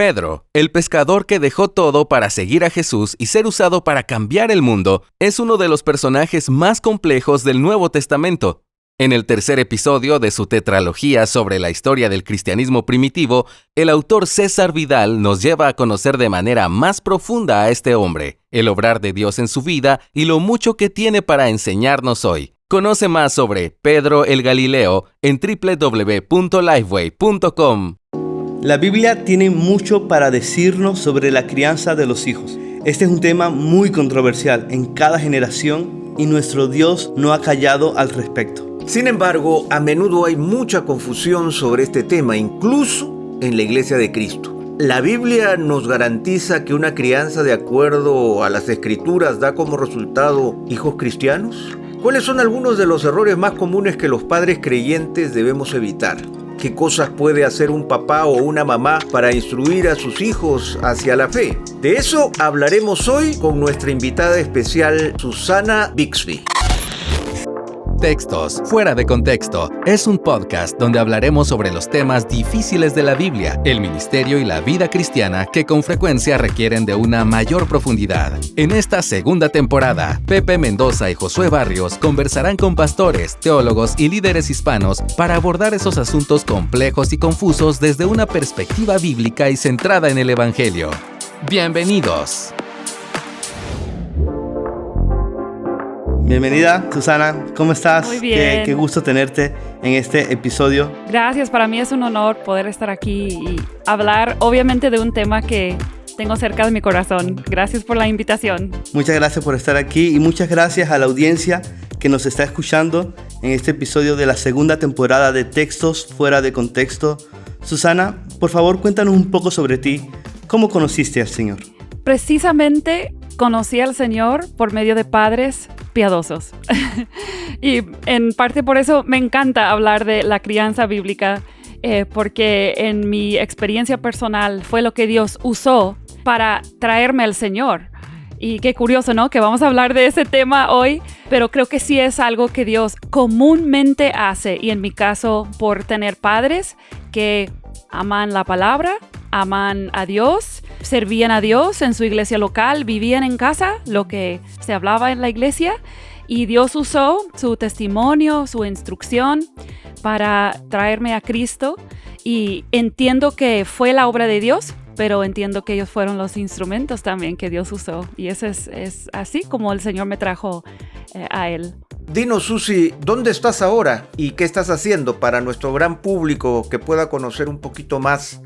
Pedro, el pescador que dejó todo para seguir a Jesús y ser usado para cambiar el mundo, es uno de los personajes más complejos del Nuevo Testamento. En el tercer episodio de su tetralogía sobre la historia del cristianismo primitivo, el autor César Vidal nos lleva a conocer de manera más profunda a este hombre, el obrar de Dios en su vida y lo mucho que tiene para enseñarnos hoy. Conoce más sobre Pedro el Galileo en www.lifeway.com. La Biblia tiene mucho para decirnos sobre la crianza de los hijos. Este es un tema muy controversial en cada generación y nuestro Dios no ha callado al respecto. Sin embargo, a menudo hay mucha confusión sobre este tema, incluso en la Iglesia de Cristo. ¿La Biblia nos garantiza que una crianza de acuerdo a las Escrituras da como resultado hijos cristianos? ¿Cuáles son algunos de los errores más comunes que los padres creyentes debemos evitar? ¿Qué cosas puede hacer un papá o una mamá para instruir a sus hijos hacia la fe? De eso hablaremos hoy con nuestra invitada especial, Susana Bixby. Textos Fuera de Contexto es un podcast donde hablaremos sobre los temas difíciles de la Biblia, el ministerio y la vida cristiana que con frecuencia requieren de una mayor profundidad. En esta segunda temporada, Pepe Mendoza y Josué Barrios conversarán con pastores, teólogos y líderes hispanos para abordar esos asuntos complejos y confusos desde una perspectiva bíblica y centrada en el Evangelio. ¡Bienvenidos! Bienvenida, Susana. ¿Cómo estás? Muy bien. Qué gusto tenerte en este episodio. Gracias, para mí es un honor poder estar aquí y hablar obviamente de un tema que tengo cerca de mi corazón. Gracias por la invitación. Muchas gracias por estar aquí y muchas gracias a la audiencia que nos está escuchando en este episodio de la segunda temporada de Textos Fuera de Contexto. Susana, por favor, cuéntanos un poco sobre ti. ¿Cómo conociste al Señor? Precisamente conocí al Señor por medio de padres piadosos. Y en parte por eso me encanta hablar de la crianza bíblica, porque en mi experiencia personal fue lo que Dios usó para traerme al Señor. Y qué curioso, ¿no? Que vamos a hablar de ese tema hoy, pero creo que sí es algo que Dios comúnmente hace. Y en mi caso, por tener padres que aman la palabra, aman a Dios, servían a Dios en su iglesia local, vivían en casa, lo que se hablaba en la iglesia, y Dios usó su testimonio, su instrucción para traerme a Cristo. Y entiendo que fue la obra de Dios, pero entiendo que ellos fueron los instrumentos también que Dios usó. Y eso es así como el Señor me trajo a Él. Dinos, Susi, ¿dónde estás ahora y qué estás haciendo para nuestro gran público que pueda conocer un poquito más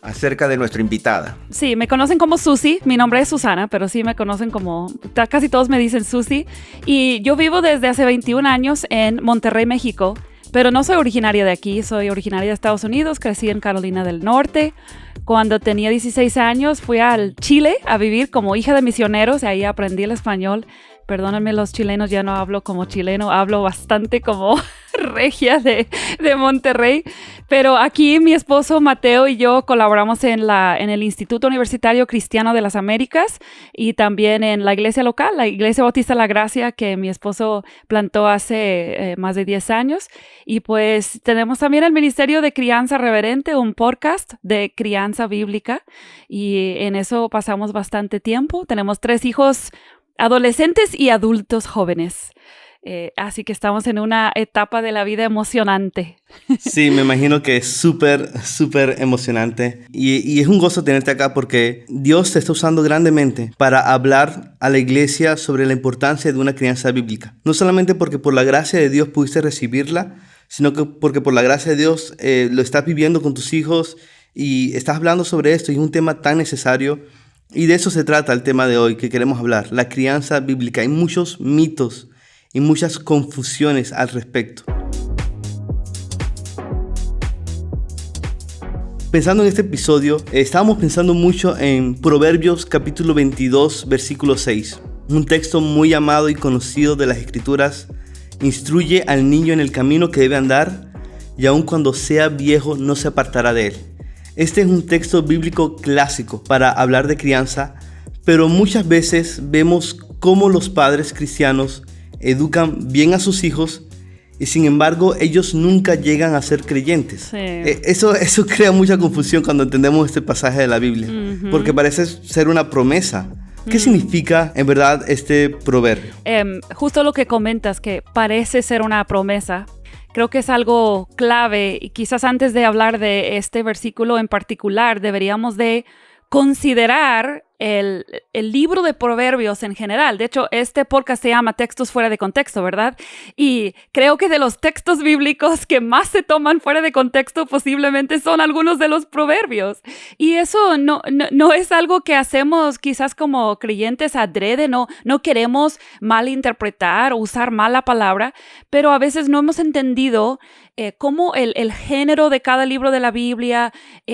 acerca de nuestra invitada? Sí, me conocen como Susi. Mi nombre es Susana, pero sí me conocen como... Casi todos me dicen Susi. Y yo vivo desde hace 21 años en Monterrey, México. Pero no soy originaria de aquí, soy originaria de Estados Unidos, crecí en Carolina del Norte. Cuando tenía 16 años fui al Chile a vivir como hija de misioneros y ahí aprendí el español. Perdónenme los chilenos, ya no hablo como chileno, hablo bastante como regia de Monterrey. Pero aquí mi esposo Mateo y yo colaboramos en el Instituto Universitario Cristiano de las Américas y también en la iglesia local, la Iglesia Bautista La Gracia, que mi esposo plantó hace más de 10 años. Y pues tenemos también el Ministerio de Crianza Reverente, un podcast de crianza bíblica. Y en eso pasamos bastante tiempo. Tenemos 3 hijos adolescentes y adultos jóvenes. Así que estamos en una etapa de la vida emocionante. Sí, me imagino que es súper emocionante. Y es un gozo tenerte acá porque Dios te está usando grandemente para hablar a la iglesia sobre la importancia de una crianza bíblica. No solamente porque por la gracia de Dios pudiste recibirla, sino que porque por la gracia de Dios lo estás viviendo con tus hijos y estás hablando sobre esto y es un tema tan necesario. Y de eso se trata el tema de hoy que queremos hablar, la crianza bíblica. Hay muchos mitos y muchas confusiones al respecto. Pensando en este episodio, estábamos pensando mucho en Proverbios capítulo 22, versículo 6. Un texto muy amado y conocido de las Escrituras. Instruye al niño en el camino que debe andar y aun cuando sea viejo no se apartará de él. Este es un texto bíblico clásico para hablar de crianza, pero muchas veces vemos cómo los padres cristianos educan bien a sus hijos y sin embargo ellos nunca llegan a ser creyentes. Sí. Eso crea mucha confusión cuando entendemos este pasaje de la Biblia, porque parece ser una promesa. ¿Qué significa en verdad este proverbio? Justo lo que comentas, que parece ser una promesa, creo que es algo clave, y quizás antes de hablar de este versículo en particular, deberíamos de considerar el libro de Proverbios en general. De hecho, este podcast se llama Textos fuera de contexto, ¿verdad? Y creo que de los textos bíblicos que más se toman fuera de contexto posiblemente son algunos de los proverbios. Y eso no es algo que hacemos quizás como creyentes adrede, no queremos malinterpretar o usar mal la palabra, pero a veces no hemos entendido cómo el género de cada libro de la Biblia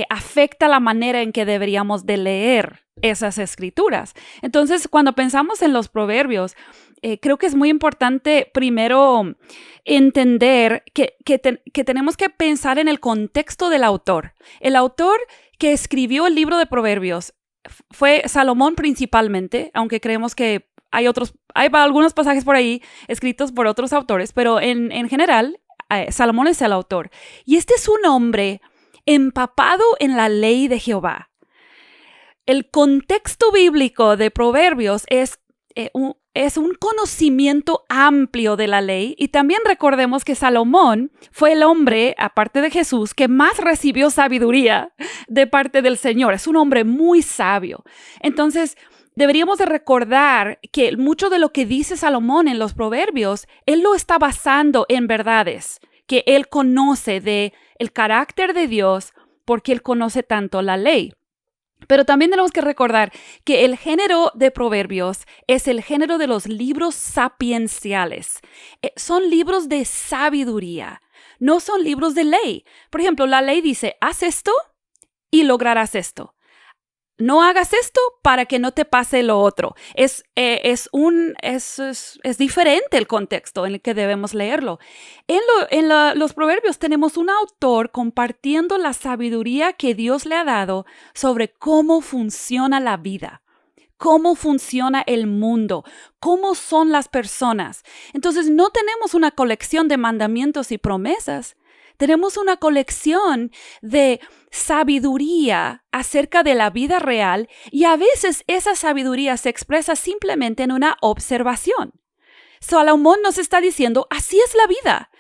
afecta la manera en que deberíamos de leer esas escrituras. Entonces, cuando pensamos en los proverbios, creo que es muy importante primero entender que tenemos que pensar en el contexto del autor. El autor que escribió el libro de Proverbios fue Salomón principalmente, aunque creemos que hay algunos pasajes por ahí escritos por otros autores, pero en general, Salomón es el autor. Y este es un hombre empapado en la ley de Jehová. El contexto bíblico de Proverbios es un conocimiento amplio de la ley, y también recordemos que Salomón fue el hombre, aparte de Jesús, que más recibió sabiduría de parte del Señor. Es un hombre muy sabio. Entonces, deberíamos de recordar que mucho de lo que dice Salomón en los Proverbios, él lo está basando en verdades que él conoce de el carácter de Dios, porque él conoce tanto la ley. Pero también tenemos que recordar que el género de Proverbios es el género de los libros sapienciales. Son libros de sabiduría, no son libros de ley. Por ejemplo, la ley dice, haz esto y lograrás esto. No hagas esto para que no te pase lo otro. Es diferente el contexto en el que debemos leerlo. En los proverbios tenemos un autor compartiendo la sabiduría que Dios le ha dado sobre cómo funciona la vida, cómo funciona el mundo, cómo son las personas. Entonces, no tenemos una colección de mandamientos y promesas. Tenemos una colección de sabiduría acerca de la vida real, y a veces esa sabiduría se expresa simplemente en una observación. Salomón nos está diciendo, así es la vida.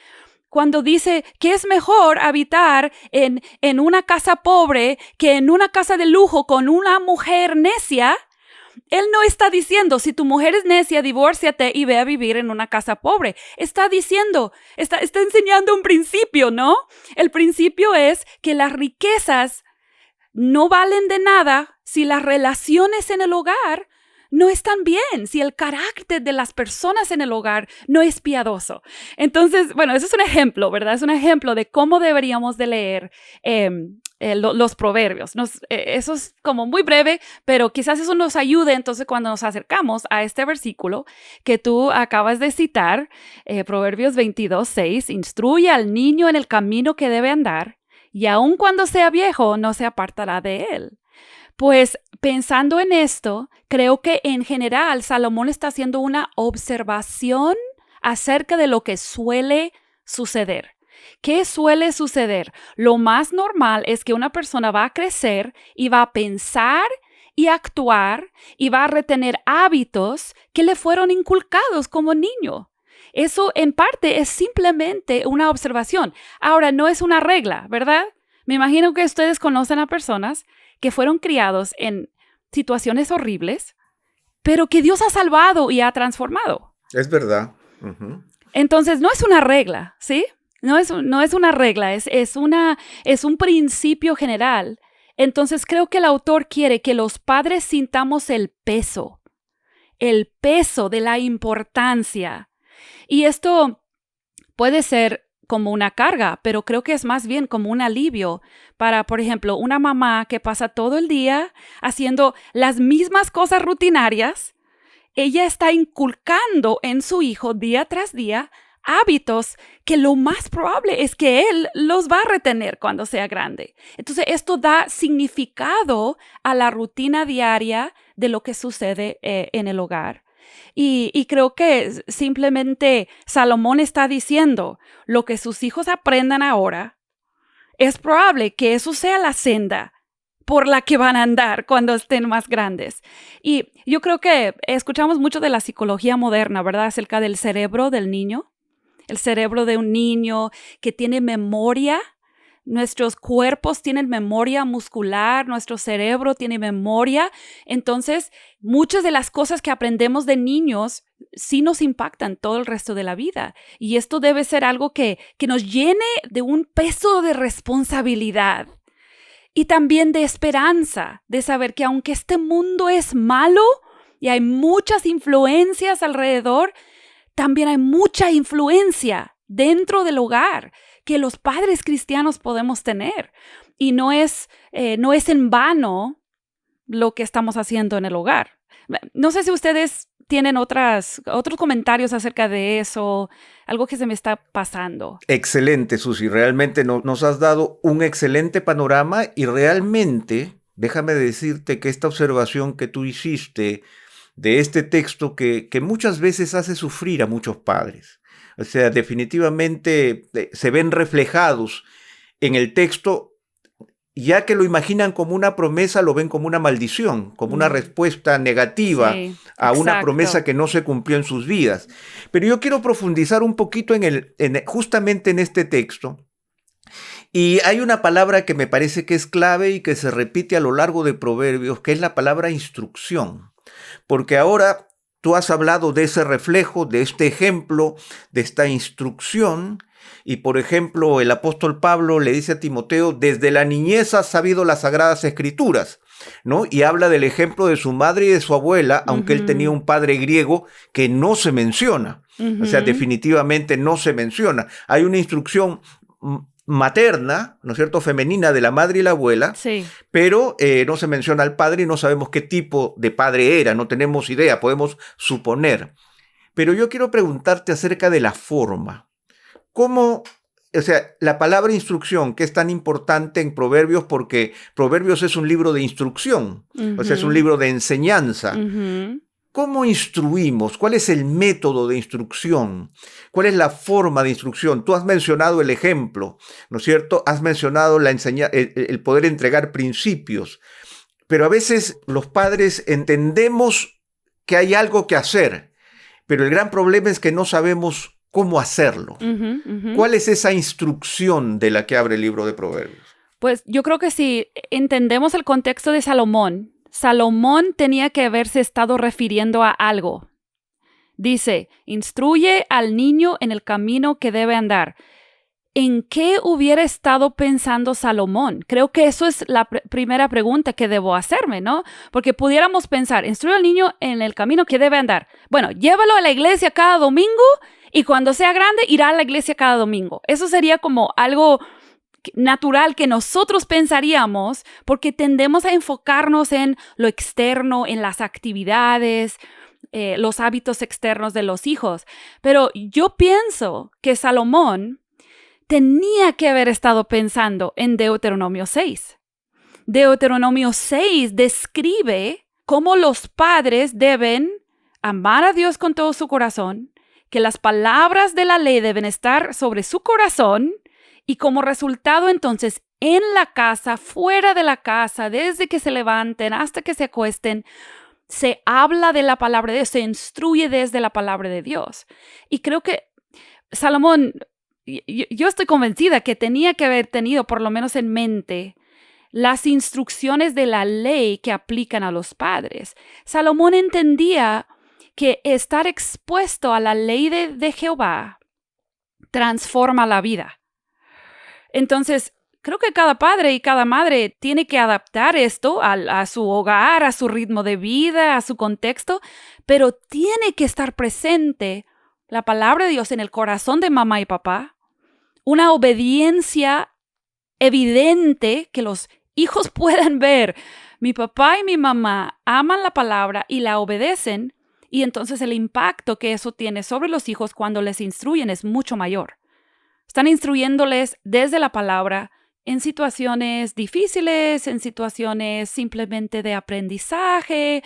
Cuando dice que es mejor habitar en una casa pobre que en una casa de lujo con una mujer necia, él no está diciendo, si tu mujer es necia, divórciate y ve a vivir en una casa pobre. Está diciendo, está enseñando un principio, ¿no? El principio es que las riquezas no valen de nada si las relaciones en el hogar no están bien, si el carácter de las personas en el hogar no es piadoso. Entonces, bueno, ese es un ejemplo, ¿verdad? Es un ejemplo de cómo deberíamos de leer los proverbios. Eso es como muy breve, pero quizás eso nos ayude entonces cuando nos acercamos a este versículo que tú acabas de citar, Proverbios 22:6, instruye al niño en el camino que debe andar, y aun cuando sea viejo no se apartará de él. Pues pensando en esto, creo que en general Salomón está haciendo una observación acerca de lo que suele suceder. ¿Qué suele suceder? Lo más normal es que una persona va a crecer y va a pensar y actuar y va a retener hábitos que le fueron inculcados como niño. Eso en parte es simplemente una observación. Ahora, no es una regla, ¿verdad? Me imagino que ustedes conocen a personas que fueron criados en situaciones horribles, pero que Dios ha salvado y ha transformado. Es verdad. Uh-huh. Entonces, no es una regla, ¿sí? No es una regla, es un principio general. Entonces, creo que el autor quiere que los padres sintamos el peso de la importancia. Y esto puede ser como una carga, pero creo que es más bien como un alivio para, por ejemplo, una mamá que pasa todo el día haciendo las mismas cosas rutinarias. Ella está inculcando en su hijo día tras día hábitos que lo más probable es que él los va a retener cuando sea grande. Entonces, esto da significado a la rutina diaria de lo que sucede en el hogar. Y creo que simplemente Salomón está diciendo lo que sus hijos aprendan ahora. Es probable que eso sea la senda por la que van a andar cuando estén más grandes. Y yo creo que escuchamos mucho de la psicología moderna, ¿verdad? Acerca del cerebro del niño. El cerebro de un niño que tiene memoria. Nuestros cuerpos tienen memoria muscular, nuestro cerebro tiene memoria. Entonces, muchas de las cosas que aprendemos de niños sí nos impactan todo el resto de la vida. Y esto debe ser algo que nos llene de un peso de responsabilidad y también de esperanza, de saber que aunque este mundo es malo y hay muchas influencias alrededor, también hay mucha influencia dentro del hogar que los padres cristianos podemos tener. Y no es en vano lo que estamos haciendo en el hogar. No sé si ustedes tienen otros comentarios acerca de eso, algo que se me está pasando. Excelente, Susi. Realmente nos has dado un excelente panorama y realmente, déjame decirte que esta observación que tú hiciste de este texto que muchas veces hace sufrir a muchos padres. O sea, definitivamente se ven reflejados en el texto, ya que lo imaginan como una promesa, lo ven como una maldición, como una respuesta negativa a una promesa que no se cumplió en sus vidas. Pero yo quiero profundizar un poquito justamente en este texto. Y hay una palabra que me parece que es clave y que se repite a lo largo de Proverbios, que es la palabra instrucción. Porque ahora tú has hablado de ese reflejo, de este ejemplo, de esta instrucción. Y por ejemplo, el apóstol Pablo le dice a Timoteo, desde la niñez has sabido las sagradas escrituras, ¿no? Y habla del ejemplo de su madre y de su abuela, aunque él tenía un padre griego que no se menciona. O sea, definitivamente no se menciona. Hay una instrucción materna, ¿no es cierto?, femenina de la madre y la abuela, pero no se menciona al padre y no sabemos qué tipo de padre era, no tenemos idea, podemos suponer. Pero yo quiero preguntarte acerca de la forma. ¿Cómo, o sea, la palabra instrucción, que es tan importante en Proverbios, porque Proverbios es un libro de instrucción, o sea, es un libro de enseñanza? ¿Cómo instruimos? ¿Cuál es el método de instrucción? ¿Cuál es la forma de instrucción? Tú has mencionado el ejemplo, ¿no es cierto? Has mencionado el poder entregar principios, pero a veces los padres entendemos que hay algo que hacer, pero el gran problema es que no sabemos cómo hacerlo. ¿Cuál es esa instrucción de la que abre el libro de Proverbios? Pues yo creo que si entendemos el contexto de Salomón, Salomón tenía que haberse estado refiriendo a algo. Dice, instruye al niño en el camino que debe andar. ¿En qué hubiera estado pensando Salomón? Creo que eso es la primera pregunta que debo hacerme, ¿no? Porque pudiéramos pensar, instruye al niño en el camino que debe andar. Bueno, llévalo a la iglesia cada domingo y cuando sea grande irá a la iglesia cada domingo. Eso sería como algo natural que nosotros pensaríamos porque tendemos a enfocarnos en lo externo, en las actividades, los hábitos externos de los hijos. Pero yo pienso que Salomón tenía que haber estado pensando en Deuteronomio 6. Deuteronomio 6 describe cómo los padres deben amar a Dios con todo su corazón, que las palabras de la ley deben estar sobre su corazón y como resultado entonces en la casa, fuera de la casa, desde que se levanten hasta que se acuesten, se habla de la palabra de Dios, se instruye desde la palabra de Dios. Y creo que Salomón, yo estoy convencida que tenía que haber tenido por lo menos en mente las instrucciones de la ley que aplican a los padres. Salomón entendía que estar expuesto a la ley de Jehová transforma la vida. Entonces, creo que cada padre y cada madre tiene que adaptar esto a su hogar, a su ritmo de vida, a su contexto, pero tiene que estar presente la palabra de Dios en el corazón de mamá y papá, una obediencia evidente que los hijos puedan ver. Mi papá y mi mamá aman la palabra y la obedecen, y entonces el impacto que eso tiene sobre los hijos cuando les instruyen es mucho mayor. Están instruyéndoles desde la palabra en situaciones difíciles, en situaciones simplemente de aprendizaje.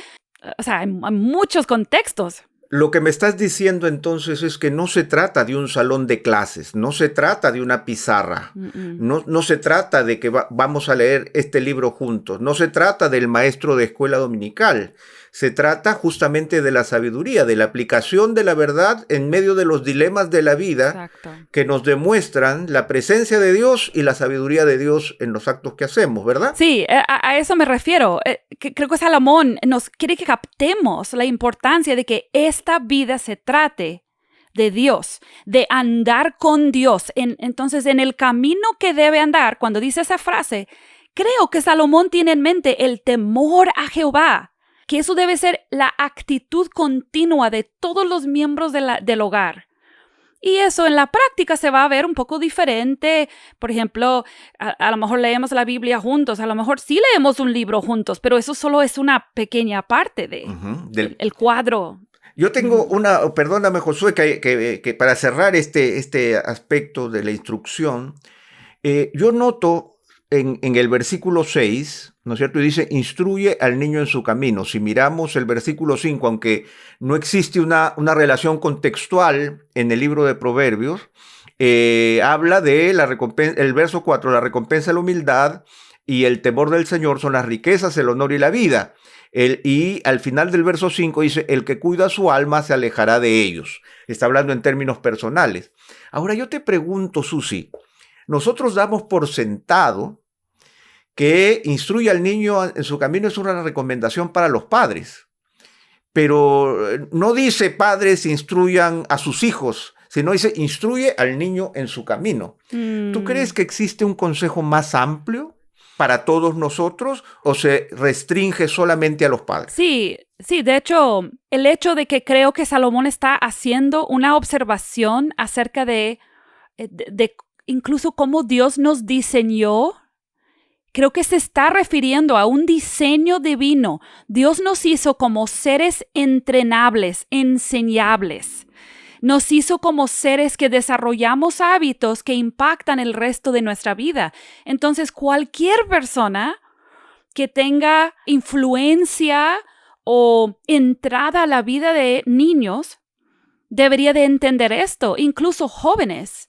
o sea, hay muchos contextos. Lo que me estás diciendo entonces es que no se trata de un salón de clases, no se trata de una pizarra, no se trata de que vamos a leer este libro juntos, no se trata del maestro de escuela dominical, se trata justamente de la sabiduría, de la aplicación de la verdad en medio de los dilemas de la vida. Exacto. Que nos demuestran la presencia de Dios y la sabiduría de Dios en los actos que hacemos, ¿verdad? Sí, a eso me refiero. Creo que Salomón nos quiere que captemos la importancia de que esta vida se trate de Dios, de andar con Dios. Entonces, en el camino que debe andar, cuando dice esa frase, creo que Salomón tiene en mente el temor a Jehová, que eso debe ser la actitud continua de todos los miembros del hogar. Y eso en la práctica se va a ver un poco diferente. Por ejemplo, a lo mejor leemos la Biblia juntos, a lo mejor sí leemos un libro juntos, pero eso solo es una pequeña parte del cuadro. Yo tengo perdóname Josué, que para cerrar este aspecto de la instrucción, yo noto en el versículo 6, ¿no es cierto? Y dice, instruye al niño en su camino. Si miramos el versículo 5, aunque no existe una relación contextual en el libro de Proverbios, habla de la recompensa, el verso 4, la recompensa de la humildad y el temor del Señor son las riquezas, el honor y la vida. Y al final del verso 5 dice, el que cuida su alma se alejará de ellos. Está hablando en términos personales. Ahora yo te pregunto, Susi, nosotros damos por sentado que instruye al niño en su camino es una recomendación para los padres, pero no dice padres instruyan a sus hijos, sino dice instruye al niño en su camino. ¿Tú crees que existe un consejo más amplio para todos nosotros o se restringe solamente a los padres? Sí, de hecho, el hecho de que creo que Salomón está haciendo una observación acerca de incluso cómo Dios nos diseñó, creo que se está refiriendo a un diseño divino. Dios nos hizo como seres entrenables, enseñables. Nos hizo como seres que desarrollamos hábitos que impactan el resto de nuestra vida. Entonces, cualquier persona que tenga influencia o entrada a la vida de niños debería de entender esto, incluso jóvenes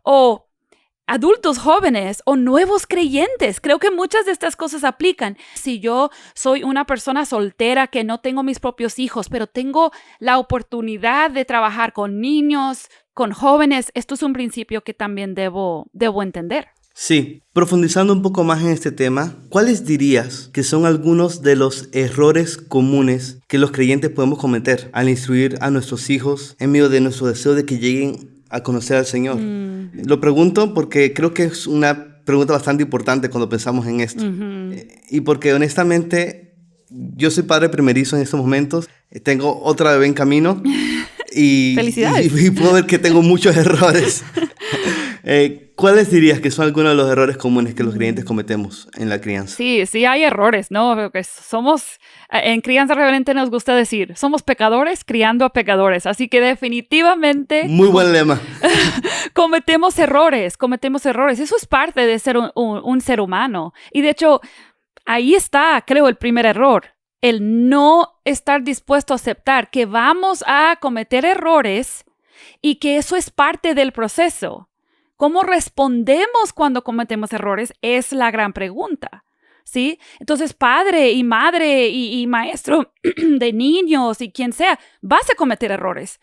o adultos jóvenes o nuevos creyentes. Creo que muchas de estas cosas aplican. Si yo soy una persona soltera que no tengo mis propios hijos, pero tengo la oportunidad de trabajar con niños, con jóvenes, esto es un principio que también debo entender. Sí, profundizando un poco más en este tema, ¿cuáles dirías que son algunos de los errores comunes que los creyentes podemos cometer al instruir a nuestros hijos en medio de nuestro deseo de que lleguen a conocer al Señor? Lo pregunto porque creo que es una pregunta bastante importante cuando pensamos en esto. Y porque honestamente yo soy padre primerizo en estos momentos, tengo otra bebé en camino y, ¡Felicidades! y puedo ver que tengo muchos errores. ¿Cuáles dirías que son algunos de los errores comunes que los creyentes cometemos en la crianza? Sí hay errores, ¿no? Porque en Crianza Reverente nos gusta decir, somos pecadores criando a pecadores. Así que definitivamente... Muy buen lema. cometemos errores. Eso es parte de ser un ser humano. Y de hecho, ahí está, creo, el primer error. El no estar dispuesto a aceptar que vamos a cometer errores y que eso es parte del proceso. ¿Cómo respondemos cuando cometemos errores? Es la gran pregunta, ¿sí? Entonces, padre y madre y maestro de niños y quien sea, vas a cometer errores.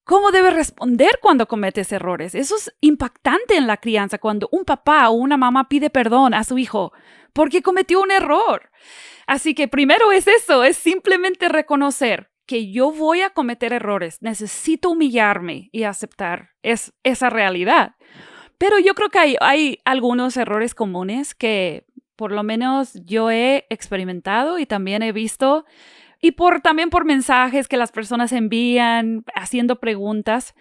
¿Cómo debes responder cuando cometes errores? Eso es impactante en la crianza, cuando un papá o una mamá pide perdón a su hijo porque cometió un error. Así que primero es eso, es simplemente reconocer que yo voy a cometer errores, necesito humillarme y aceptar esa realidad. Pero yo creo que hay algunos errores comunes que por lo menos yo he experimentado y también he visto, y también por mensajes que las personas envían haciendo preguntas.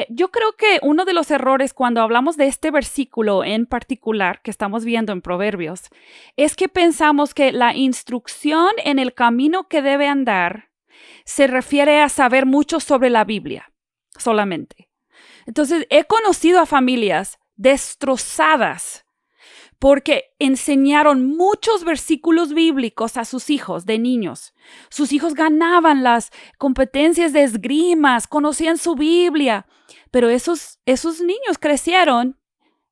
Yo creo que uno de los errores cuando hablamos de este versículo en particular que estamos viendo en Proverbios es que pensamos que la instrucción en el camino que debe andar se refiere a saber mucho sobre la Biblia solamente. Entonces, he conocido a familias destrozadas porque enseñaron muchos versículos bíblicos a sus hijos de niños. Sus hijos ganaban las competencias de esgrimas, conocían su Biblia, pero esos niños crecieron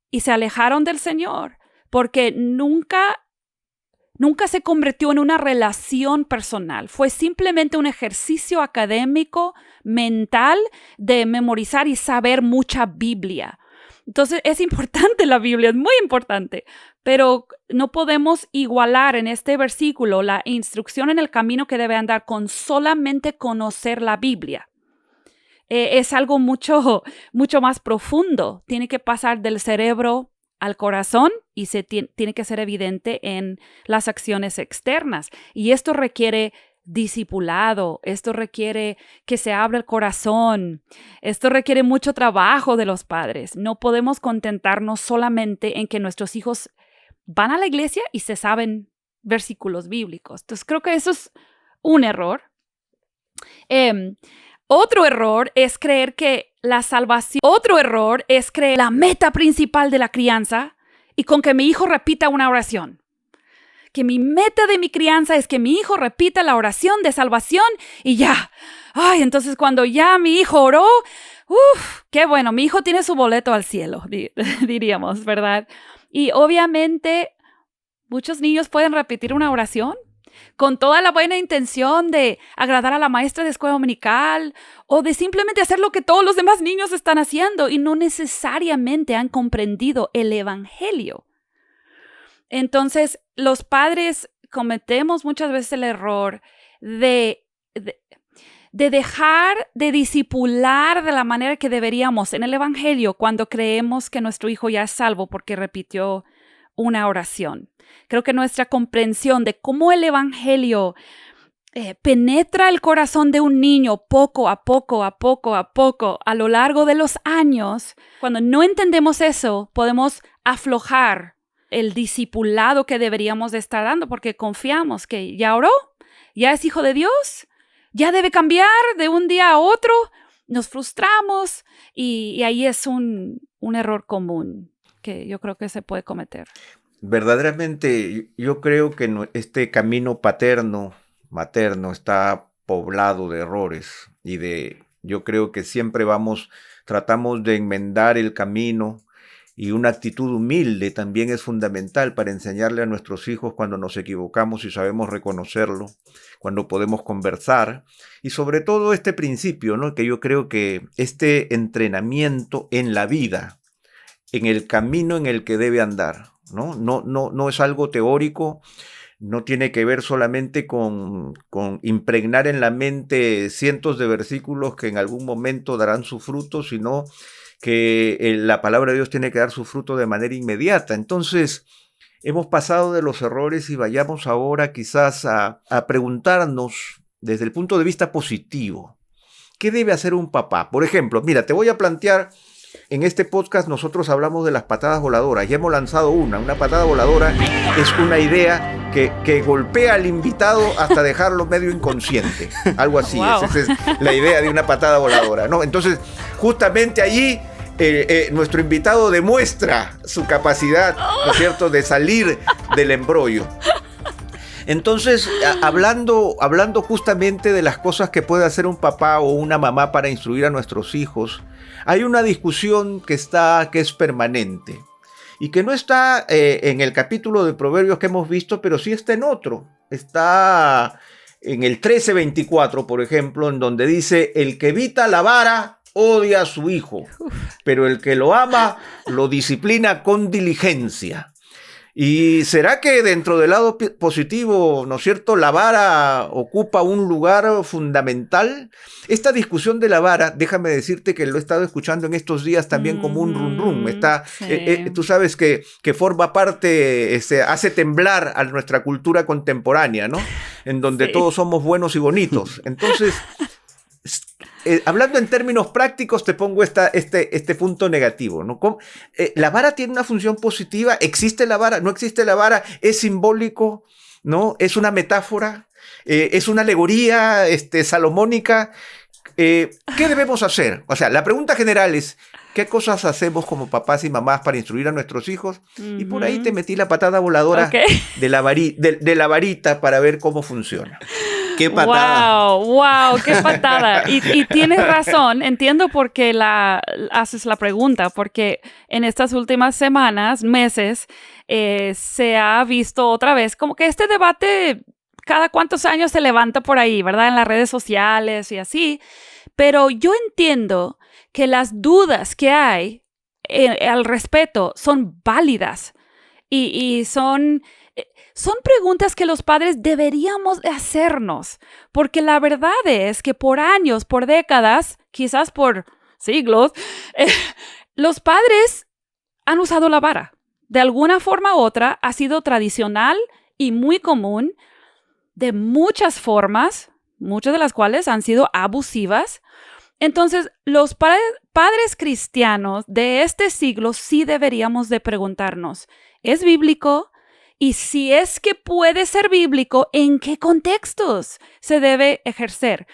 y se alejaron del Señor porque nunca se convirtió en una relación personal. Fue simplemente un ejercicio académico, mental, de memorizar y saber mucha Biblia. Entonces, es importante la Biblia, es muy importante, pero no podemos igualar en este versículo la instrucción en el camino que debe andar con solamente conocer la Biblia. Es algo mucho más profundo. Tiene que pasar del cerebro al corazón y tiene que ser evidente en las acciones externas. Y esto requiere discipulado, esto requiere que se abra el corazón, esto requiere mucho trabajo de los padres. No podemos contentarnos solamente en que nuestros hijos van a la iglesia y se saben versículos bíblicos. Entonces creo que eso es un error. Otro error es creer que la salvación, la meta principal de la crianza y con que mi hijo repita una oración. Que mi meta de mi crianza es que mi hijo repita la oración de salvación y ya. Ay, entonces cuando ya mi hijo oró, qué bueno, mi hijo tiene su boleto al cielo, diríamos, ¿verdad? Y obviamente muchos niños pueden repetir una oración con toda la buena intención de agradar a la maestra de escuela dominical o de simplemente hacer lo que todos los demás niños están haciendo y no necesariamente han comprendido el evangelio. Entonces, los padres cometemos muchas veces el error de dejar de discipular de la manera que deberíamos en el evangelio cuando creemos que nuestro hijo ya es salvo porque repitió una oración. Creo que nuestra comprensión de cómo el evangelio penetra el corazón de un niño poco a poco a lo largo de los años, cuando no entendemos eso, podemos aflojar el discipulado que deberíamos de estar dando porque confiamos que ya oró, ya es hijo de Dios, ya debe cambiar de un día a otro, nos frustramos y ahí es un error común que yo creo que se puede cometer. Verdaderamente, yo creo que este camino materno está poblado de errores yo creo que siempre tratamos de enmendar el camino. Y una actitud humilde también es fundamental para enseñarle a nuestros hijos cuando nos equivocamos y sabemos reconocerlo, cuando podemos conversar. Y sobre todo este principio, ¿no? Que yo creo que este entrenamiento en la vida, en el camino en el que debe andar, no es algo teórico, no tiene que ver solamente con impregnar en la mente cientos de versículos que en algún momento darán su fruto, sino que la palabra de Dios tiene que dar su fruto de manera inmediata. Entonces, hemos pasado de los errores y vayamos ahora quizás a preguntarnos desde el punto de vista positivo, ¿qué debe hacer un papá? Por ejemplo, mira, te voy a plantear, en este podcast nosotros hablamos de las patadas voladoras, ya hemos lanzado una patada voladora es una idea que golpea al invitado hasta dejarlo medio inconsciente, algo así. Wow. Esa es la idea de una patada voladora, ¿no? Entonces, justamente allí nuestro invitado demuestra su capacidad, ¿no es cierto?, de salir del embrollo. Entonces, hablando justamente de las cosas que puede hacer un papá o una mamá para instruir a nuestros hijos, hay una discusión que es permanente y que no está en el capítulo de Proverbios que hemos visto, pero sí está en otro. Está en el 13:24, por ejemplo, en donde dice: el que evita la vara odia a su hijo, pero el que lo ama lo disciplina con diligencia. ¿Y será que dentro del lado positivo, ¿no es cierto?, la vara ocupa un lugar fundamental? Esta discusión de la vara, déjame decirte que lo he estado escuchando en estos días también como un rum rum. Tú sabes que forma parte, hace temblar a nuestra cultura contemporánea, ¿no? En donde todos somos buenos y bonitos. Entonces, hablando en términos prácticos, te pongo este punto negativo, ¿no? ¿La vara tiene una función positiva? ¿Existe la vara? ¿No existe la vara? ¿Es simbólico? ¿No? ¿Es una metáfora? ¿Es una alegoría salomónica? ¿Qué debemos hacer? O sea, la pregunta general es, ¿qué cosas hacemos como papás y mamás para instruir a nuestros hijos? Y por ahí te metí la patada voladora de la varita para ver cómo funciona. ¡Qué patada! ¡Wow! ¡Qué patada! Y tienes razón, entiendo por qué haces la pregunta, porque en estas últimas semanas, meses, se ha visto otra vez como que este debate cada cuántos años se levanta por ahí, ¿verdad? En las redes sociales y así. Pero yo entiendo que las dudas que hay al respecto son válidas y son preguntas que los padres deberíamos hacernos, porque la verdad es que por años, por décadas, quizás por siglos, los padres han usado la vara. De alguna forma u otra ha sido tradicional y muy común, de muchas formas, muchas de las cuales han sido abusivas. Entonces, los padres cristianos de este siglo sí deberíamos de preguntarnos, ¿es bíblico? Y si es que puede ser bíblico, ¿en qué contextos se debe ejercer?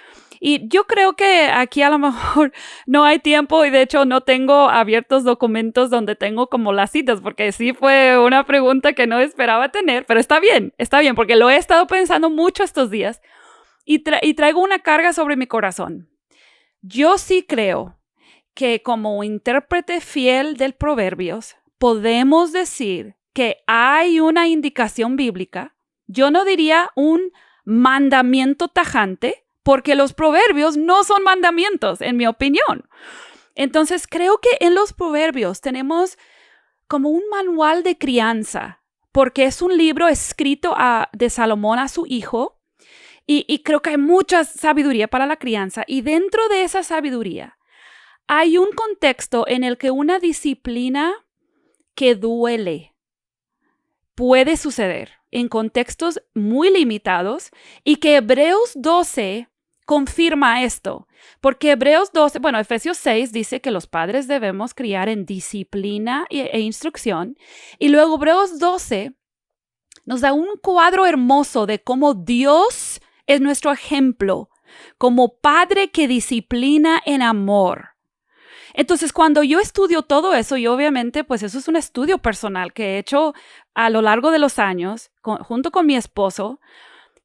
Y yo creo que aquí a lo mejor no hay tiempo y de hecho no tengo abiertos documentos donde tengo como las citas, porque sí fue una pregunta que no esperaba tener, pero está bien, porque lo he estado pensando mucho estos días y traigo una carga sobre mi corazón. Yo sí creo que como intérprete fiel del Proverbios, podemos decir que hay una indicación bíblica. Yo no diría un mandamiento tajante, porque los proverbios no son mandamientos, en mi opinión. Entonces, creo que en los proverbios tenemos como un manual de crianza, porque es un libro escrito de Salomón a su hijo, y creo que hay mucha sabiduría para la crianza, y dentro de esa sabiduría hay un contexto en el que una disciplina que duele puede suceder en contextos muy limitados y que Hebreos 12 confirma esto, porque Efesios 6 dice que los padres debemos criar en disciplina e instrucción, y luego Hebreos 12 nos da un cuadro hermoso de cómo Dios es nuestro ejemplo, como padre que disciplina en amor. Entonces, cuando yo estudio todo eso, y obviamente, pues eso es un estudio personal que he hecho a lo largo de los años, junto con mi esposo,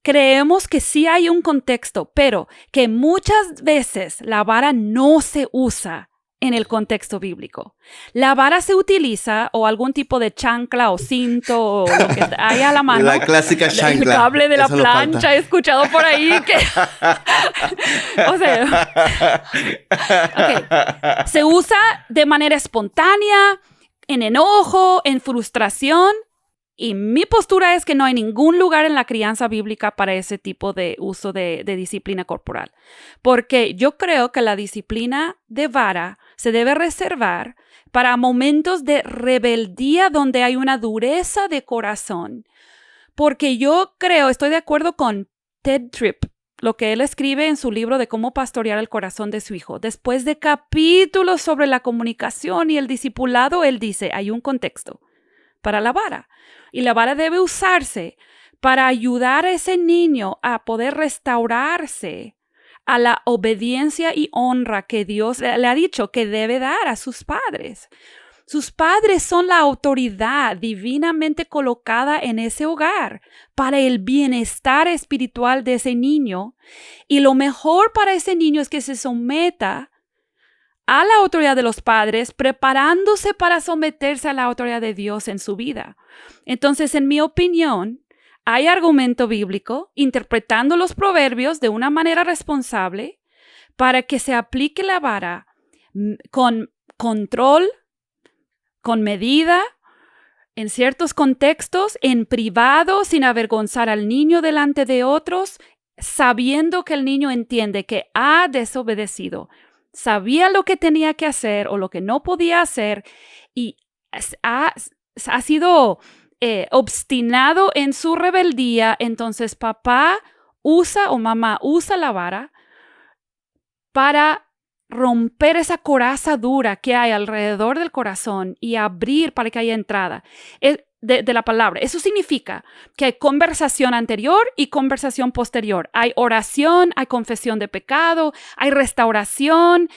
creemos que sí hay un contexto, pero que muchas veces la vara no se usa en el contexto bíblico. La vara se utiliza o algún tipo de chancla o cinto o lo que haya a la mano. La clásica chancla. El cable de la Eso no plancha, falta. he escuchado por ahí que... O sea... Okay. Se usa de manera espontánea, en enojo, en frustración. Y mi postura es que no hay ningún lugar en la crianza bíblica para ese tipo de uso de disciplina corporal. Porque yo creo que la disciplina de vara se debe reservar para momentos de rebeldía donde hay una dureza de corazón. Porque yo creo, estoy de acuerdo con Ted Tripp, lo que él escribe en su libro de cómo pastorear el corazón de su hijo. Después de capítulos sobre la comunicación y el discipulado, él dice, hay un contexto para la vara. Y la vara debe usarse para ayudar a ese niño a poder restaurarse a la obediencia y honra que Dios le ha dicho que debe dar a sus padres. Sus padres son la autoridad divinamente colocada en ese hogar para el bienestar espiritual de ese niño. Y lo mejor para ese niño es que se someta a la autoridad de los padres, preparándose para someterse a la autoridad de Dios en su vida. Entonces, en mi opinión, hay argumento bíblico interpretando los proverbios de una manera responsable para que se aplique la vara con control, con medida, en ciertos contextos, en privado, sin avergonzar al niño delante de otros, sabiendo que el niño entiende que ha desobedecido, sabía lo que tenía que hacer o lo que no podía hacer y ha sido obstinado en su rebeldía. Entonces papá usa o mamá usa la vara para romper esa coraza dura que hay alrededor del corazón y abrir para que haya entrada. de la palabra. Eso significa que hay conversación anterior y conversación posterior. Hay oración, hay confesión de pecado, hay restauración.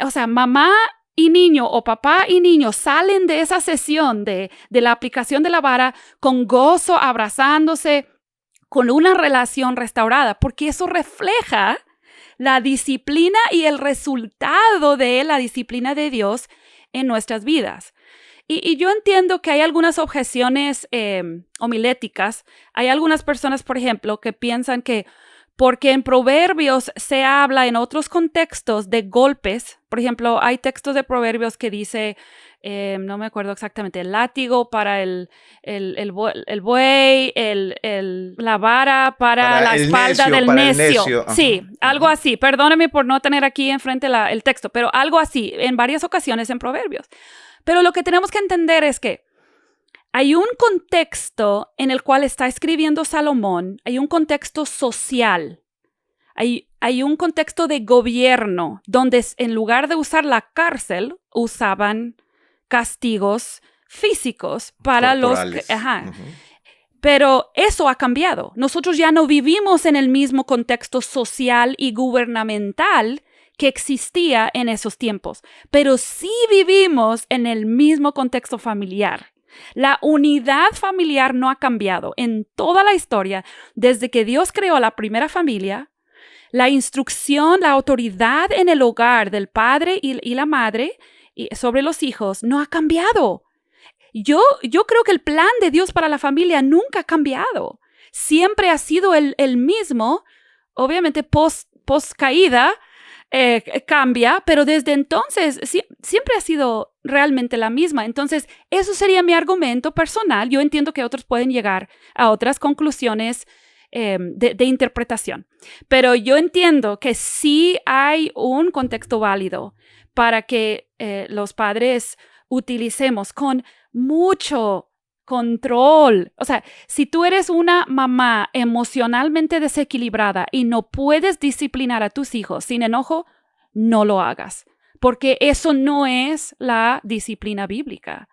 O sea, mamá y niño o papá y niño salen de esa sesión de la aplicación de la vara con gozo, abrazándose, con una relación restaurada, porque eso refleja la disciplina y el resultado de la disciplina de Dios en nuestras vidas. Y yo entiendo que hay algunas objeciones homiléticas. Hay algunas personas, por ejemplo, que piensan que porque en Proverbios se habla en otros contextos de golpes. Por ejemplo, hay textos de Proverbios que dice, no me acuerdo exactamente, el látigo para el buey, la vara para la espalda del necio. Sí, algo así. Perdóname por no tener aquí enfrente el texto, pero algo así en varias ocasiones en Proverbios. Pero lo que tenemos que entender es que hay un contexto en el cual está escribiendo Salomón, hay un contexto social, hay un contexto de gobierno, donde en lugar de usar la cárcel, usaban castigos físicos para corporales. Pero eso ha cambiado. Nosotros ya no vivimos en el mismo contexto social y gubernamental que existía en esos tiempos, pero sí vivimos en el mismo contexto familiar. La unidad familiar no ha cambiado en toda la historia. Desde que Dios creó la primera familia, la instrucción, la autoridad en el hogar del padre y la madre sobre los hijos no ha cambiado. Yo creo que el plan de Dios para la familia nunca ha cambiado. Siempre ha sido el mismo. Obviamente post caída cambia, pero desde entonces siempre ha sido realmente la misma. Entonces, eso sería mi argumento personal. Yo entiendo que otros pueden llegar a otras conclusiones de interpretación, pero yo entiendo que sí hay un contexto válido para que los padres utilicemos con mucho control. O sea, si tú eres una mamá emocionalmente desequilibrada y no puedes disciplinar a tus hijos sin enojo, no lo hagas, porque eso no es la disciplina bíblica.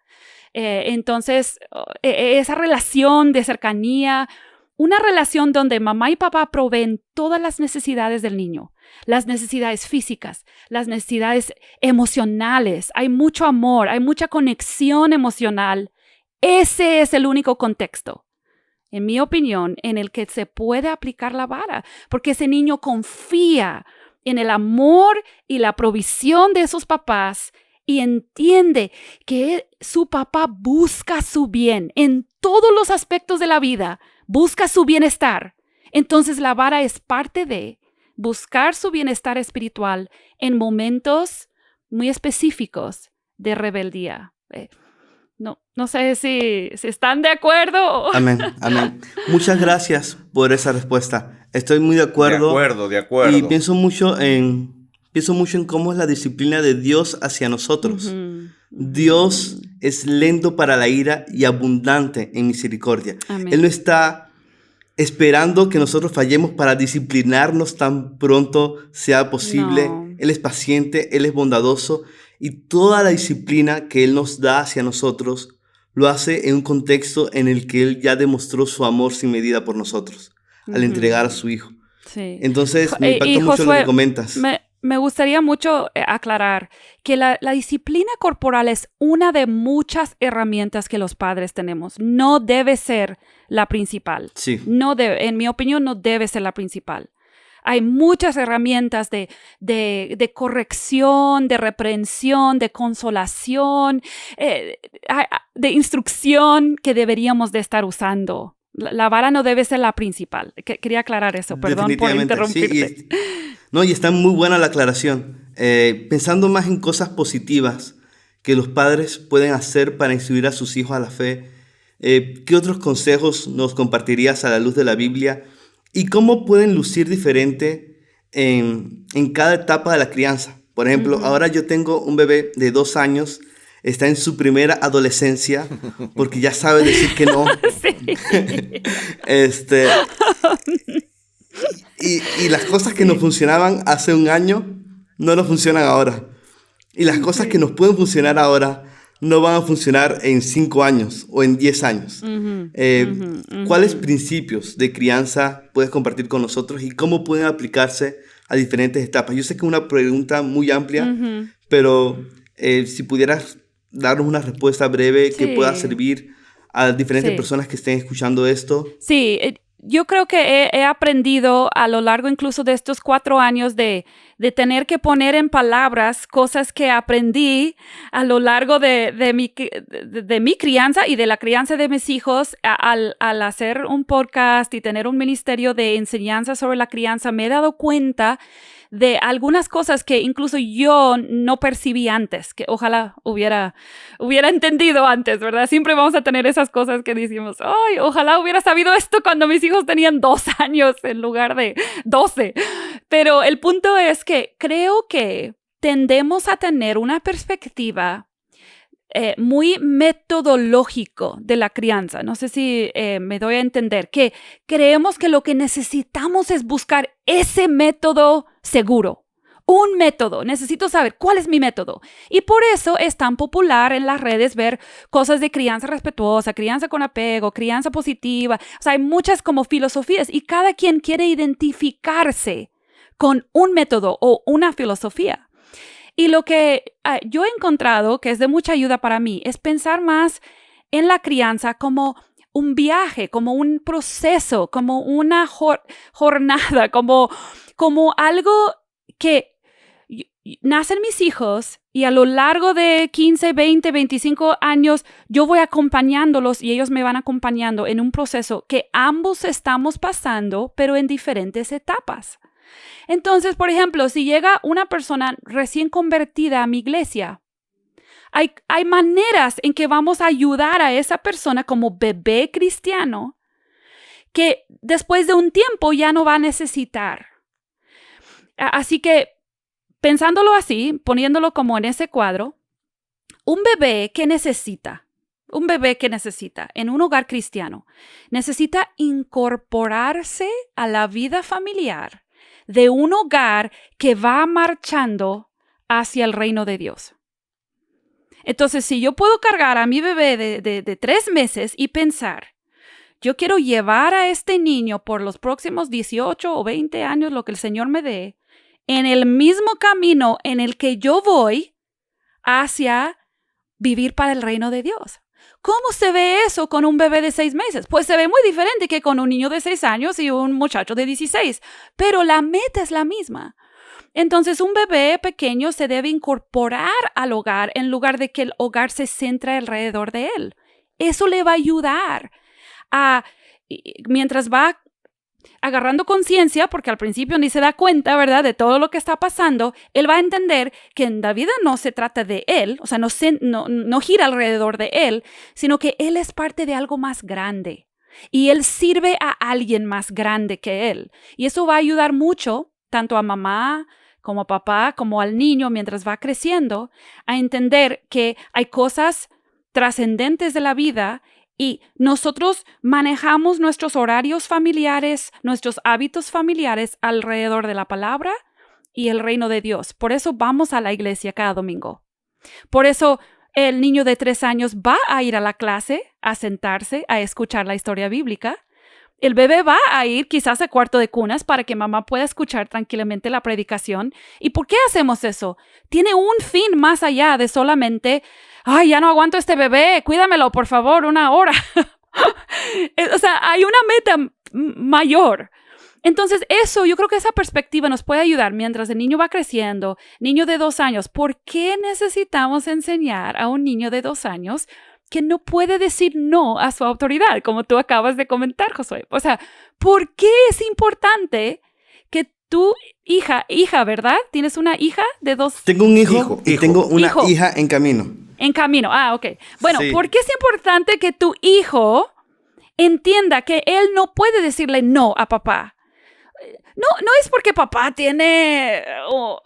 Entonces, esa relación de cercanía, una relación donde mamá y papá proveen todas las necesidades del niño, las necesidades físicas, las necesidades emocionales, hay mucho amor, hay mucha conexión emocional. Ese es el único contexto, en mi opinión, en el que se puede aplicar la vara, porque ese niño confía en el amor y la provisión de sus papás y entiende que su papá busca su bien en todos los aspectos de la vida, busca su bienestar. Entonces la vara es parte de buscar su bienestar espiritual en momentos muy específicos de rebeldía. No sé si están de acuerdo. Amén, amén. Muchas gracias por esa respuesta. Estoy muy de acuerdo. De acuerdo. Y pienso mucho en cómo es la disciplina de Dios hacia nosotros. Uh-huh. Dios es lento para la ira y abundante en misericordia. Amén. Él no está esperando que nosotros fallemos para disciplinarnos tan pronto sea posible. No. Él es paciente, Él es bondadoso. Y toda la disciplina que Él nos da hacia nosotros lo hace en un contexto en el que Él ya demostró su amor sin medida por nosotros, al entregar a su Hijo. Sí. Entonces, me impactó mucho lo que comentas. Me gustaría mucho aclarar que la disciplina corporal es una de muchas herramientas que los padres tenemos. No debe ser la principal. Sí. En mi opinión, no debe ser la principal. Hay muchas herramientas de corrección, de reprensión, de consolación, de instrucción que deberíamos de estar usando. La vara no debe ser la principal. Quería aclarar eso. Perdón por interrumpirte. Sí, y está muy buena la aclaración. Pensando más en cosas positivas que los padres pueden hacer para instruir a sus hijos a la fe, ¿qué otros consejos nos compartirías a la luz de la Biblia? ¿Y cómo pueden lucir diferente en cada etapa de la crianza? Por ejemplo, ahora yo tengo un bebé de 2 años, está en su primera adolescencia, porque ya sabe decir que no. Sí. Y las cosas que nos funcionaban hace un año, no nos funcionan ahora. Y las cosas que nos pueden funcionar ahora, no van a funcionar en 5 años o en 10 años. ¿Cuáles principios de crianza puedes compartir con nosotros y cómo pueden aplicarse a diferentes etapas? Yo sé que es una pregunta muy amplia, pero si pudieras darnos una respuesta breve que pueda servir a diferentes personas que estén escuchando esto. Sí, yo creo que he aprendido a lo largo incluso de estos 4 años de tener que poner en palabras cosas que aprendí a lo largo de mi crianza y de la crianza de mis hijos. Al hacer un podcast y tener un ministerio de enseñanza sobre la crianza, me he dado cuenta de algunas cosas que incluso yo no percibí antes, que ojalá hubiera entendido antes, ¿verdad? Siempre vamos a tener esas cosas que decimos, ay, ojalá hubiera sabido esto cuando mis hijos tenían 2 años en lugar de 12. Pero el punto es que creo que tendemos a tener una perspectiva muy metodológico de la crianza. No sé si me doy a entender, que creemos que lo que necesitamos es buscar ese método seguro. Un método. Necesito saber cuál es mi método. Y por eso es tan popular en las redes ver cosas de crianza respetuosa, crianza con apego, crianza positiva. O sea, hay muchas como filosofías y cada quien quiere identificarse con un método o una filosofía. Y lo que yo he encontrado, que es de mucha ayuda para mí, es pensar más en la crianza como un viaje, como un proceso, como una jornada, como algo que nacen mis hijos y a lo largo de 15, 20, 25 años yo voy acompañándolos y ellos me van acompañando en un proceso que ambos estamos pasando, pero en diferentes etapas. Entonces, por ejemplo, si llega una persona recién convertida a mi iglesia, hay maneras en que vamos a ayudar a esa persona como bebé cristiano que después de un tiempo ya no va a necesitar. Así que, pensándolo así, poniéndolo como en ese cuadro, un bebé que necesita en un hogar cristiano, necesita incorporarse a la vida familiar de un hogar que va marchando hacia el reino de Dios. Entonces, si yo puedo cargar a mi bebé de 3 meses y pensar, yo quiero llevar a este niño por los próximos 18 o 20 años, lo que el Señor me dé, en el mismo camino en el que yo voy hacia vivir para el reino de Dios. ¿Cómo se ve eso con un bebé de 6 meses? Pues se ve muy diferente que con un niño de 6 años y un muchacho de 16, pero la meta es la misma. Entonces, un bebé pequeño se debe incorporar al hogar en lugar de que el hogar se centre alrededor de él. Eso le va a ayudar mientras va agarrando conciencia, porque al principio ni se da cuenta, ¿verdad?, de todo lo que está pasando. Él va a entender que en la vida no se trata de él, o sea, no gira alrededor de él, sino que él es parte de algo más grande y él sirve a alguien más grande que él. Y eso va a ayudar mucho, tanto a mamá como a papá, como al niño mientras va creciendo, a entender que hay cosas trascendentes de la vida. Y nosotros manejamos nuestros horarios familiares, nuestros hábitos familiares alrededor de la palabra y el reino de Dios. Por eso vamos a la iglesia cada domingo. Por eso el niño de 3 años va a ir a la clase, a sentarse, a escuchar la historia bíblica. El bebé va a ir quizás a cuarto de cunas para que mamá pueda escuchar tranquilamente la predicación. ¿Y por qué hacemos eso? Tiene un fin más allá de solamente, ay, ya no aguanto este bebé, cuídamelo, por favor, 1 hora. O sea, hay una meta mayor. Entonces, yo creo que esa perspectiva nos puede ayudar mientras el niño va creciendo, niño de 2 años. ¿Por qué necesitamos enseñar a un niño de 2 años que no puede decir no a su autoridad, como tú acabas de comentar, Josué? O sea, ¿por qué es importante que tu hija, ¿verdad? ¿Tienes una hija de 2? Tengo un hijo y tengo una hija en camino. En camino, ok. Bueno, sí. ¿Por qué es importante que tu hijo entienda que él no puede decirle no a papá? No es porque papá tiene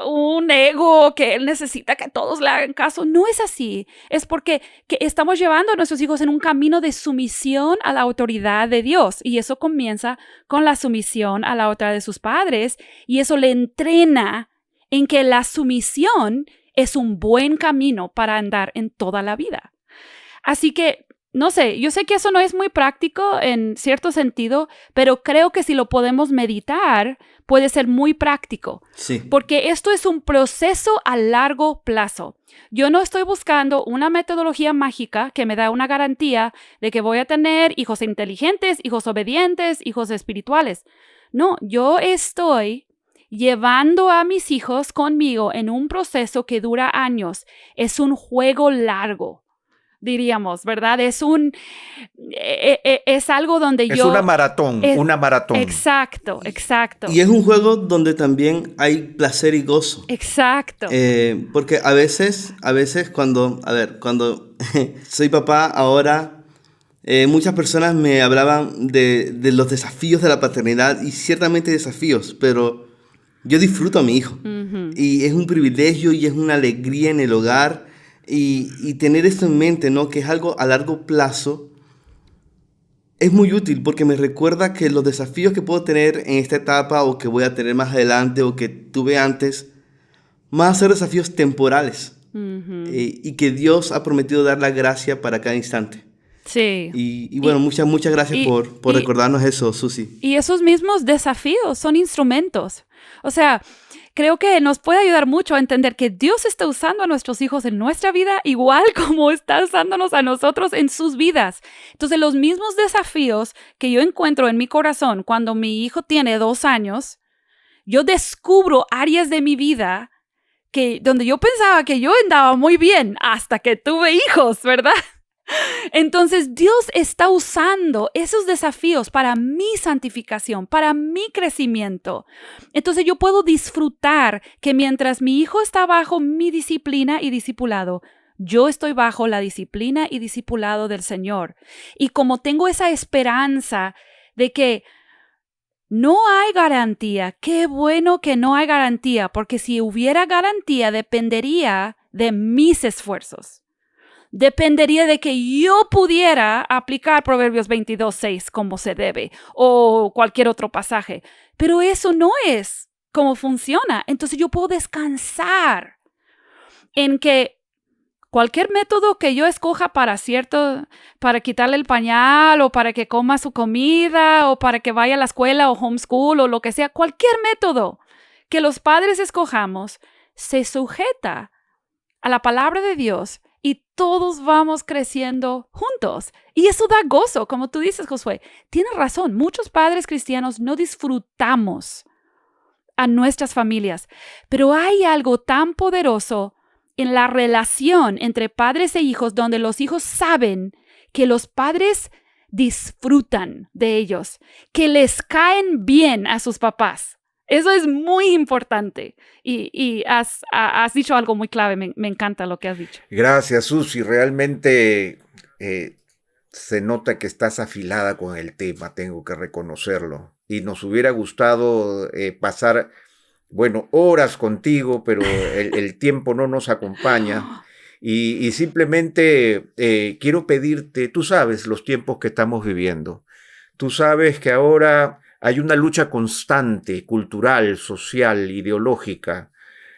un ego que él necesita que todos le hagan caso. No es así. Es porque que estamos llevando a nuestros hijos en un camino de sumisión a la autoridad de Dios. Y eso comienza con la sumisión a la autoridad de sus padres. Y eso le entrena en que la sumisión es un buen camino para andar en toda la vida. Así que, no sé, yo sé que eso no es muy práctico en cierto sentido, pero creo que si lo podemos meditar, puede ser muy práctico. Sí. Porque esto es un proceso a largo plazo. Yo no estoy buscando una metodología mágica que me da una garantía de que voy a tener hijos inteligentes, hijos obedientes, hijos espirituales. No, yo estoy llevando a mis hijos conmigo en un proceso que dura años. Es un juego largo, diríamos, ¿verdad? Es algo donde Es yo... una maratón, una maratón. Exacto. Y es un juego donde también hay placer y gozo. Exacto. Porque a veces cuando soy papá ahora, muchas personas me hablaban de los desafíos de la paternidad, y ciertamente desafíos, pero yo disfruto a mi hijo. Y es un privilegio y es una alegría en el hogar. Y tener esto en mente, ¿no? Que es algo a largo plazo, es muy útil porque me recuerda que los desafíos que puedo tener en esta etapa, o que voy a tener más adelante, o que tuve antes, van a ser desafíos temporales. Y que Dios ha prometido dar la gracia para cada instante. Sí. Y bueno, muchas gracias por recordarnos eso, Susi. Y esos mismos desafíos son instrumentos. O sea, creo que nos puede ayudar mucho a entender que Dios está usando a nuestros hijos en nuestra vida igual como está usándonos a nosotros en sus vidas. Entonces, los mismos desafíos que yo encuentro en mi corazón cuando mi hijo tiene 2 años, yo descubro áreas de mi vida donde yo pensaba que yo andaba muy bien hasta que tuve hijos, ¿verdad? Entonces, Dios está usando esos desafíos para mi santificación, para mi crecimiento. Entonces, yo puedo disfrutar que mientras mi hijo está bajo mi disciplina y discipulado, yo estoy bajo la disciplina y discipulado del Señor. Y como tengo esa esperanza de que no hay garantía, qué bueno que no hay garantía, porque si hubiera garantía, dependería de mis esfuerzos. Dependería de que yo pudiera aplicar Proverbios 22:6 como se debe, o cualquier otro pasaje. Pero eso no es cómo funciona. Entonces yo puedo descansar en que cualquier método que yo escoja para quitarle el pañal, o para que coma su comida, o para que vaya a la escuela o homeschool o lo que sea, cualquier método que los padres escojamos se sujeta a la palabra de Dios. Y todos vamos creciendo juntos. Y eso da gozo, como tú dices, Josué. Tienes razón, muchos padres cristianos no disfrutamos a nuestras familias. Pero hay algo tan poderoso en la relación entre padres e hijos, donde los hijos saben que los padres disfrutan de ellos, que les caen bien a sus papás. Eso es muy importante y has dicho algo muy clave. Me encanta lo que has dicho. Gracias, Susi. Realmente se nota que estás afilada con el tema, tengo que reconocerlo. Y nos hubiera gustado pasar, horas contigo, pero el tiempo no nos acompaña. Y simplemente quiero pedirte, tú sabes los tiempos que estamos viviendo. Tú sabes que ahora hay una lucha constante, cultural, social, ideológica,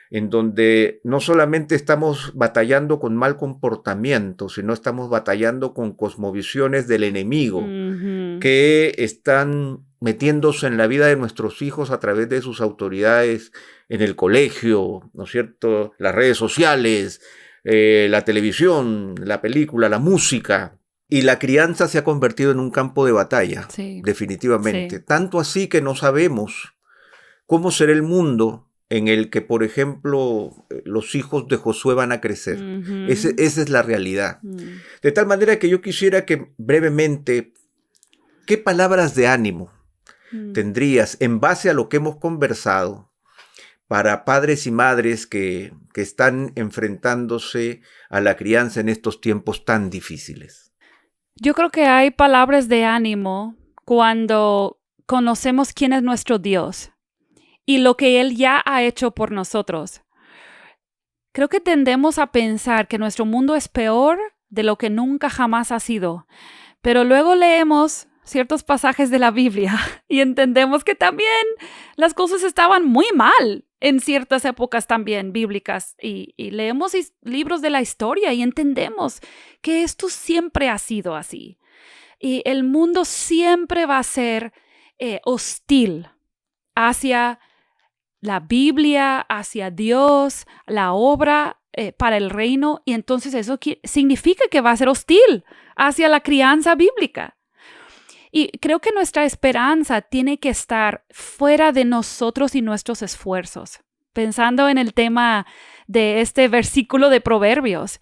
en donde no solamente estamos batallando con mal comportamiento, sino estamos batallando con cosmovisiones del enemigo, que están metiéndose en la vida de nuestros hijos a través de sus autoridades en el colegio, ¿no es cierto?, las redes sociales, la televisión, la película, la música. Y la crianza se ha convertido en un campo de batalla, sí, definitivamente. Sí. Tanto así que no sabemos cómo será el mundo en el que, por ejemplo, los hijos de Josué van a crecer. Esa es la realidad. De tal manera que yo quisiera que brevemente, ¿qué palabras de ánimo tendrías en base a lo que hemos conversado para padres y madres que están enfrentándose a la crianza en estos tiempos tan difíciles? Yo creo que hay palabras de ánimo cuando conocemos quién es nuestro Dios y lo que Él ya ha hecho por nosotros. Creo que tendemos a pensar que nuestro mundo es peor de lo que nunca jamás ha sido, pero luego leemos ciertos pasajes de la Biblia y entendemos que también las cosas estaban muy mal en ciertas épocas también bíblicas y leemos libros de la historia y entendemos que esto siempre ha sido así. Y el mundo siempre va a ser hostil hacia la Biblia, hacia Dios, la obra para el reino, y entonces eso significa que va a ser hostil hacia la crianza bíblica. Y creo que nuestra esperanza tiene que estar fuera de nosotros y nuestros esfuerzos. Pensando en el tema de este versículo de Proverbios,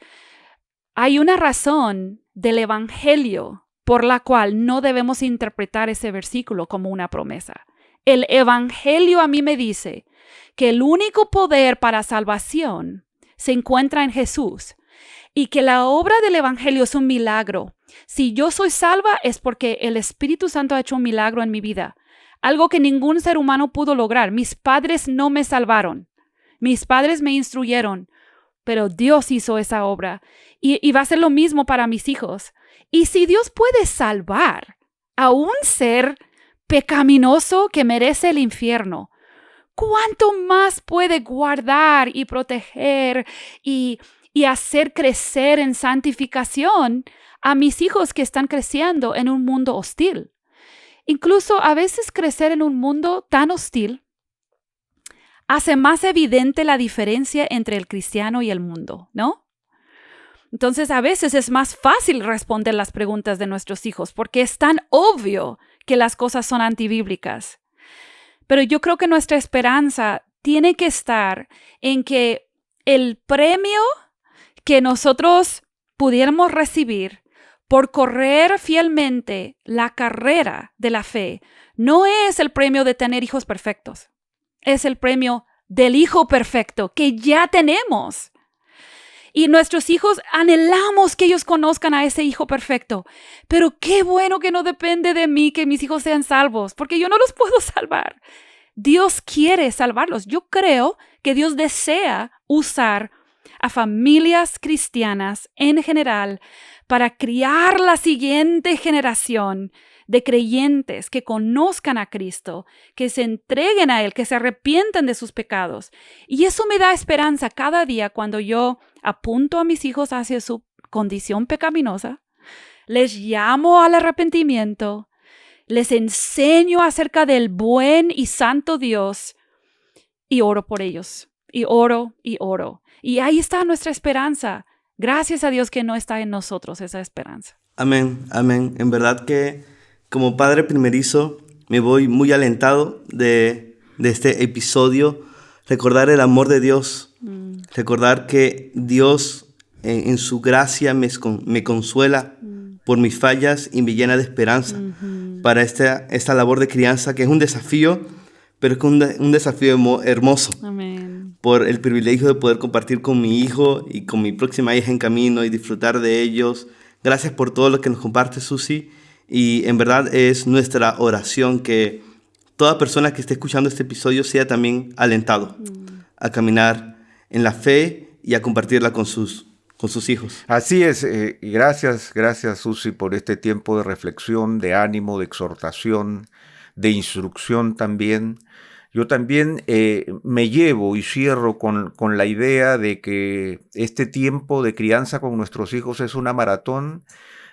hay una razón del Evangelio por la cual no debemos interpretar ese versículo como una promesa. El Evangelio a mí me dice que el único poder para salvación se encuentra en Jesús y que la obra del Evangelio es un milagro. Si yo soy salva es porque el Espíritu Santo ha hecho un milagro en mi vida, algo que ningún ser humano pudo lograr. Mis padres no me salvaron, mis padres me instruyeron, pero Dios hizo esa obra y va a ser lo mismo para mis hijos. Y si Dios puede salvar a un ser pecaminoso que merece el infierno, ¿cuánto más puede guardar y proteger y hacer crecer en santificación a mis hijos que están creciendo en un mundo hostil? Incluso a veces crecer en un mundo tan hostil hace más evidente la diferencia entre el cristiano y el mundo, ¿no? Entonces, a veces es más fácil responder las preguntas de nuestros hijos porque es tan obvio que las cosas son antibíblicas. Pero yo creo que nuestra esperanza tiene que estar en que el premio que nosotros pudiéramos recibir por correr fielmente la carrera de la fe no es el premio de tener hijos perfectos. Es el premio del hijo perfecto que ya tenemos. Y nuestros hijos anhelamos que ellos conozcan a ese hijo perfecto. Pero qué bueno que no depende de mí que mis hijos sean salvos, porque yo no los puedo salvar. Dios quiere salvarlos. Yo creo que Dios desea usar a familias cristianas en general para criar la siguiente generación de creyentes que conozcan a Cristo, que se entreguen a Él, que se arrepientan de sus pecados. Y eso me da esperanza cada día cuando yo apunto a mis hijos hacia su condición pecaminosa, les llamo al arrepentimiento, les enseño acerca del buen y santo Dios y oro por ellos. Y oro y oro. Y ahí está nuestra esperanza. Gracias a Dios que no está en nosotros esa esperanza. Amén, amén. En verdad que como padre primerizo me voy muy alentado de este episodio. Recordar el amor de Dios. Recordar que Dios en su gracia me consuela por mis fallas y me llena de esperanza para esta labor de crianza, que es un desafío, pero es un desafío hermoso. Amén. Por el privilegio de poder compartir con mi hijo y con mi próxima hija en camino y disfrutar de ellos. Gracias por todo lo que nos comparte, Susi. Y en verdad es nuestra oración que toda persona que esté escuchando este episodio sea también alentado a caminar en la fe y a compartirla con sus hijos. Así es, y gracias Susi por este tiempo de reflexión, de ánimo, de exhortación, de instrucción también. Yo también me llevo y cierro con la idea de que este tiempo de crianza con nuestros hijos es una maratón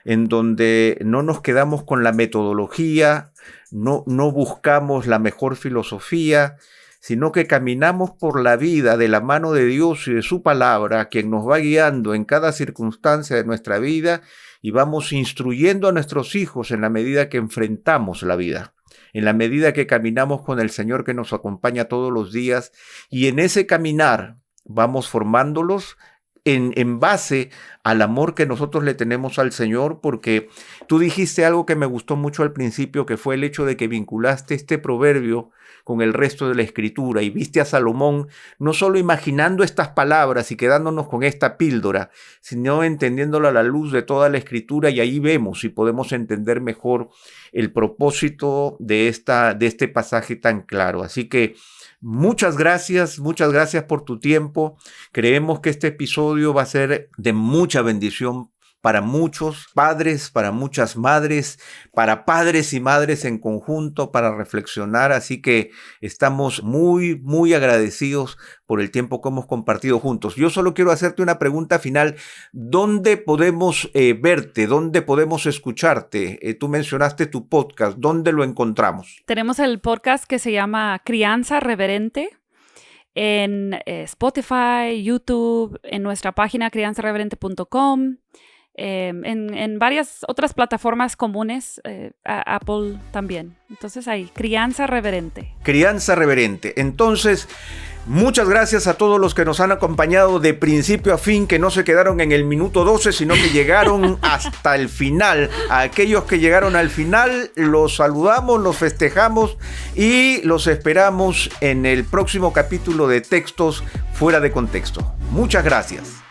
en donde no nos quedamos con la metodología, no buscamos la mejor filosofía, sino que caminamos por la vida de la mano de Dios y de su palabra, quien nos va guiando en cada circunstancia de nuestra vida, y vamos instruyendo a nuestros hijos en la medida que enfrentamos la vida, en la medida que caminamos con el Señor que nos acompaña todos los días, y en ese caminar vamos formándolos en base al amor que nosotros le tenemos al Señor, porque tú dijiste algo que me gustó mucho al principio, que fue el hecho de que vinculaste este proverbio con el resto de la Escritura y viste a Salomón no solo imaginando estas palabras y quedándonos con esta píldora, sino entendiéndola a la luz de toda la Escritura, y ahí vemos y podemos entender mejor el propósito de este pasaje tan claro. Así que muchas gracias por tu tiempo. Creemos que este episodio va a ser de mucha bendición para muchos padres, para muchas madres, para padres y madres en conjunto, para reflexionar. Así que estamos muy, muy agradecidos por el tiempo que hemos compartido juntos. Yo solo quiero hacerte una pregunta final. ¿Dónde podemos verte? ¿Dónde podemos escucharte? Tú mencionaste tu podcast. ¿Dónde lo encontramos? Tenemos el podcast que se llama Crianza Reverente en Spotify, YouTube, en nuestra página crianzareverente.com, en varias otras plataformas comunes, Apple también. Entonces ahí, Crianza Reverente. Crianza Reverente. Entonces, muchas gracias a todos los que nos han acompañado de principio a fin, que no se quedaron en el minuto 12, sino que llegaron hasta el final. A aquellos que llegaron al final, los saludamos, los festejamos y los esperamos en el próximo capítulo de Textos Fuera de Contexto. Muchas gracias.